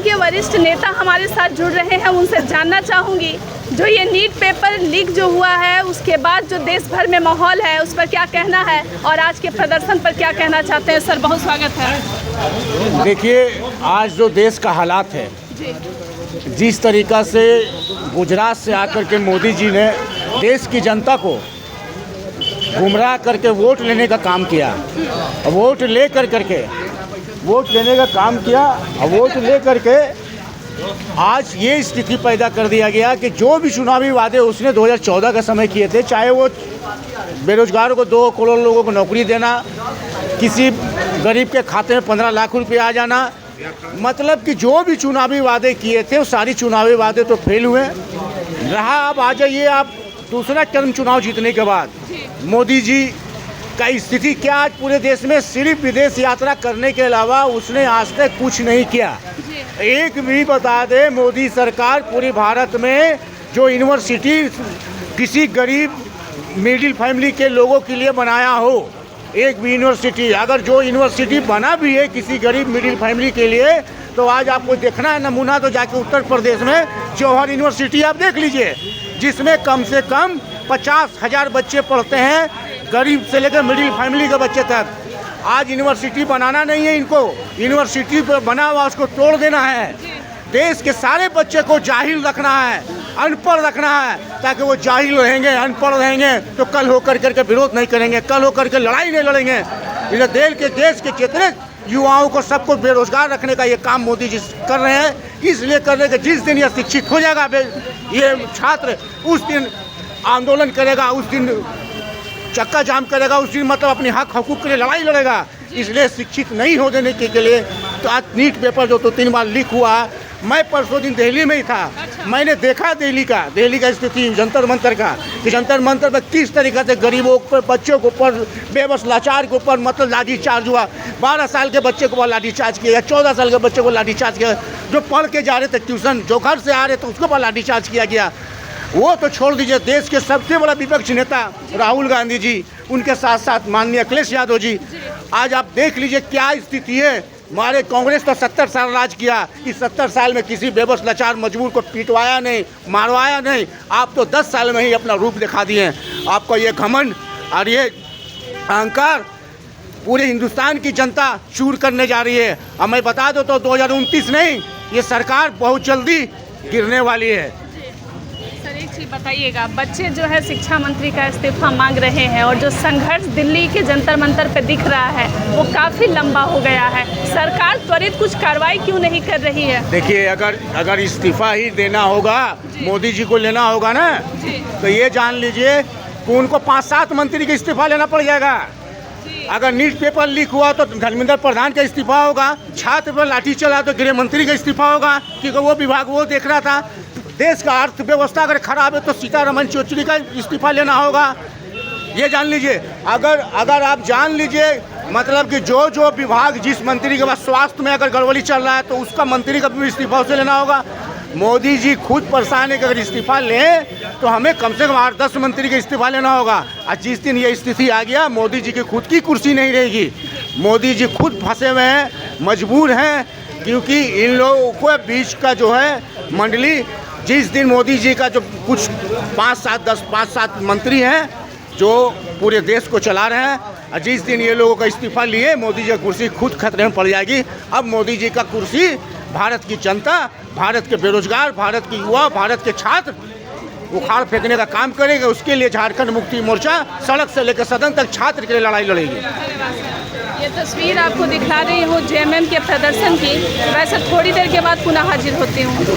JMM के वरिष्ठ नेता हमारे साथ जुड़ रहे हैं। उनसे जानना चाहूँगी जो ये नीट पेपर लीक जो हुआ है उसके बाद जो देश भर में माहौल है उस पर क्या कहना है और आज के प्रदर्शन पर क्या कहना चाहते हैं। सर बहुत स्वागत है। देखिए, आज जो देश का हालात है, जिस तरीक़ा से गुजरात से आकर के मोदी जी ने देश की जनता को गुमराह करके वोट लेने का काम किया, वोट ले करके वोट लेने का काम किया और वोट ले करके आज ये स्थिति पैदा कर दिया गया कि जो भी चुनावी वादे उसने 2014 का समय किए थे, चाहे वो बेरोजगारों को 2 करोड़ लोगों को नौकरी देना, किसी गरीब के खाते में 15 लाख रुपए आ जाना, मतलब कि जो भी चुनावी वादे किए थे वो सारी चुनावी वादे तो फेल हुए रहा। अब आ जाइए आप दूसरा टर्म चुनाव जीतने के बाद मोदी जी का स्थिति क्या, आज पूरे देश में सिर्फ विदेश यात्रा करने के अलावा उसने आज तक कुछ नहीं किया। एक भी बता दे मोदी सरकार पूरे भारत में जो यूनिवर्सिटी किसी गरीब मिडिल फैमिली के लोगों के लिए बनाया हो, एक भी यूनिवर्सिटी, अगर जो यूनिवर्सिटी बना भी है किसी गरीब मिडिल फैमिली के लिए, तो आज आपको देखना है नमूना, तो जाके उत्तर प्रदेश में जौहर यूनिवर्सिटी आप देख लीजिए, जिसमें कम से कम 50,000 बच्चे पढ़ते हैं, गरीब से लेकर मिडिल फैमिली के बच्चे तक। आज यूनिवर्सिटी बनाना नहीं है इनको, यूनिवर्सिटी पर बना हुआ उसको तोड़ देना है। देश के सारे बच्चे को जाहिल रखना है, अनपढ़ रखना है, ताकि वो जाहिल रहेंगे, अनपढ़ रहेंगे तो कल होकर करके विरोध नहीं करेंगे, कल होकर के लड़ाई नहीं लड़ेंगे। इधर देश के कितने युवाओं को सबको बेरोजगार रखने का ये काम मोदी जी कर रहे हैं। इसलिए कर रहे हैं कि जिस दिन ये शिक्षित हो जाएगा ये छात्र, उस दिन आंदोलन करेगा, उस दिन चक्का जाम करेगा, उस दिन मतलब अपने हक हकूक़ के लिए लड़ाई लड़ेगा। इसलिए शिक्षित नहीं हो देने के लिए तो आज नीट पेपर जो 2-3 बार लीक हुआ। मैं परसों दिन दिल्ली में ही था, मैंने देखा दिल्ली का स्थिति जंतर मंतर का, कि जंतर मंतर पर किस तरीक़े से गरीबों पर, बच्चों के ऊपर, बेबस लाचार के ऊपर मतलब लाठी चार्ज हुआ। 12 साल के बच्चे को लाठी चार्ज किया, 14 साल के बच्चे को लाठी चार्ज किया, जो पढ़ के जा रहे थे ट्यूशन, जो घर से आ रहे थे उसके ऊपर लाठी चार्ज किया गया। वो तो छोड़ दीजिए, देश के सबसे बड़ा विपक्ष नेता राहुल गांधी जी, उनके साथ साथ माननीय अखिलेश यादव जी, आज आप देख लीजिए क्या स्थिति है। हमारे कांग्रेस तो 70 साल राज किया, इस 70 साल में किसी बेबस लाचार मजबूर को पिटवाया नहीं, मारवाया नहीं। आप तो 10 साल में ही अपना रूप दिखा दिए हैं। आपका ये घमंड और ये अहंकार पूरे हिंदुस्तान की जनता चूर करने जा रही है। अब मैं बता दूं तो 2029 नहीं, ये सरकार बहुत जल्दी गिरने वाली है। सर एक चीज़ बताइएगा, बच्चे जो है शिक्षा मंत्री का इस्तीफा मांग रहे हैं और जो संघर्ष दिल्ली के जंतर मंतर पे दिख रहा है वो काफ़ी लंबा हो गया है, सरकार त्वरित कुछ कार्रवाई क्यों नहीं कर रही है? देखिए, अगर इस्तीफा ही देना होगा, मोदी जी को लेना होगा ना, तो ये जान लीजिए कि उनको 5-7 मंत्री का इस्तीफा लेना पड़ जाएगा। अगर नीट पेपर लीक हुआ तो धर्मेंद्र प्रधान का इस्तीफा होगा, छात्र पर लाठी चला तो गृह मंत्री का इस्तीफा होगा, क्योंकि वो विभाग वो देख रहा था। देश का अर्थव्यवस्था अगर खराब है तो सीतारमण चौधरी का इस्तीफा लेना होगा। ये जान लीजिए, अगर आप जान लीजिए मतलब कि जो विभाग जिस मंत्री के पास स्वास्थ्य में अगर गड़बड़ी चल रहा है तो उसका मंत्री का भी इस्तीफा उसे लेना होगा। मोदी जी खुद परेशान है कि अगर इस्तीफा लें तो हमें कम से कम 8-10 मंत्री का इस्तीफा लेना होगा। और जिस दिन ये स्थिति आ गया, मोदी जी की खुद की कुर्सी नहीं रहेगी। मोदी जी खुद फंसे हुए हैं, मजबूर हैं, क्योंकि इन लोगों को बीच का जो है मंडली, जिस दिन मोदी जी का जो कुछ 5-7 मंत्री हैं जो पूरे देश को चला रहे हैं, और जिस दिन ये लोगों का इस्तीफा लिए मोदी जी की कुर्सी खुद खतरे में पड़ जाएगी। अब मोदी जी का कुर्सी भारत की जनता, भारत के बेरोजगार, भारत के युवा, भारत के छात्र उखाड़ फेंकने का काम करेगा। उसके लिए झारखंड मुक्ति मोर्चा सड़क से लेकर सदन तक छात्र के लिए लड़ाई लड़ेगी। ये तस्वीर आपको दिखा रही हूँ जेएमएम के प्रदर्शन की। वैसे थोड़ी देर के बाद पुनः हाजिर होती हूँ।